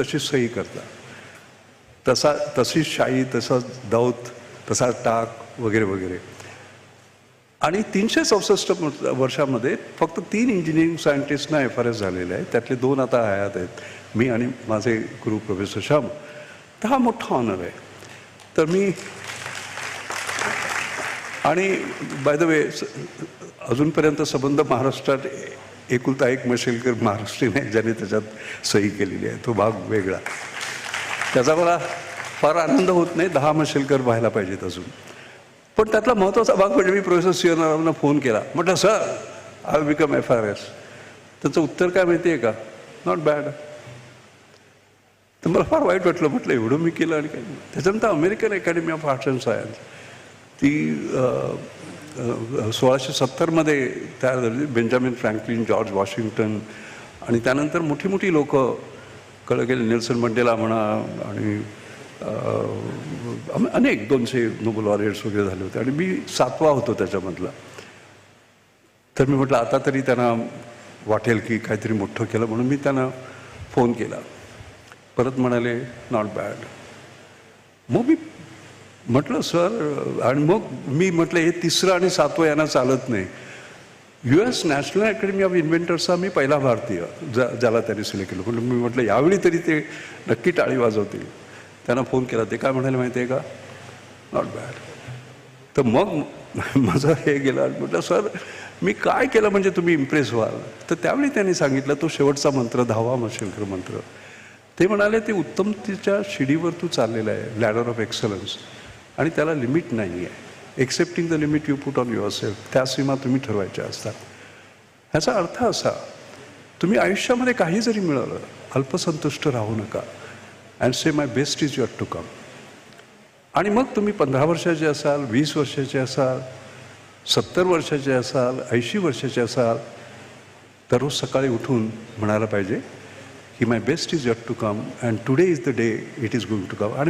तशी सही करता, तशी शाई, तसा दौत, तसा टाक वगैरे वगैरे. आणि 364 वर्षामध्ये फक्त 3 इंजिनिअरिंग सायंटिस्टना FRS झालेले आहे. त्यातले 2 आता हयात आहेत, मी आणि माझे गुरु प्रोफेसर श्याम. तर हा मोठा ऑनर आहे. तर मी आणि बाय द वे अजूनपर्यंत संबंध महाराष्ट्रात एकुलता एक मशेलकर महाराष्ट्रीयन आहे ज्याने त्याच्यात सही केलेली आहे. तो भाग वेगळा. त्याचा मला फार आनंद होत नाही. 10 मशेलकर व्हायला पाहिजेत अजून. पण त्यातला महत्त्वाचा भाग म्हणजे मी प्रोफेसर C.N. रावना फोन केला. म्हटलं sir, I will become FRS. त्याचं उत्तर काय माहिती आहे का? Not bad. तर मला फार वाईट वाटलं. म्हटलं एवढं मी केलं आणि काय. त्याच्यानंतर American academy of arts and science ती 1670 तयार झाली. बेंजामिन फ्रँकलिन, जॉर्ज वॉशिंग्टन आणि त्यानंतर मोठी मोठी लोकं कळलं गेले. नेल्सन मंडेला म्हणा आणि अनेक 200 नोबेल लॉरेट्स वगैरे झाले होते आणि मी 7वा होतो त्याच्यामधला. तर मी म्हटलं आता तरी त्यांना वाटेल की काहीतरी मोठं केलं म्हणून मी त्यांना फोन केला. परत म्हणाले नॉट बॅड. मग मी म्हटलं सर, आणि मग मी म्हटलं हे 3रं आणि 7वं यांना चालत नाही. US नॅशनल अकॅडमी ऑफ इन्व्हेंटर्सचा मी पहिला भारतीय ज्याला त्यांनी सिलेक्ट केलं. म्हणून मी म्हटलं यावेळी तरी ते नक्की टाळी वाजवतील. त्यांना फोन केला. ते काय म्हणाले माहिती आहे का? Not bad. तर मग माझं हे गेलं आणि म्हटलं सर मी काय केलं म्हणजे तुम्ही इम्प्रेस व्हाल. तर त्यावेळी त्यांनी सांगितलं तो शेवटचा मंत्र, 10वा मशेलकर मंत्र. ते म्हणाले ते उत्तमतेच्या शिडीवर तू चाललेला आहे, लॅडर ऑफ एक्सलन्स, आणि त्याला लिमिट नाही आहे. Accepting the limit you put on your self. त्या सीमा तुम्ही ठरवायच्या असतात. ह्याचा अर्थ असा, तुम्ही आयुष्यामध्ये काही जरी मिळालं अल्पसंतुष्ट राहू नका. And say my best is your to come. आणि मग तुम्ही 15 वर्षाचे असाल, 20 वर्षाचे असाल, 70 वर्षाचे असाल, 80 वर्षाचे असाल, तर रोज सकाळी उठून म्हणायला पाहिजे की my best is your to come and today is the day it is going to come. आणि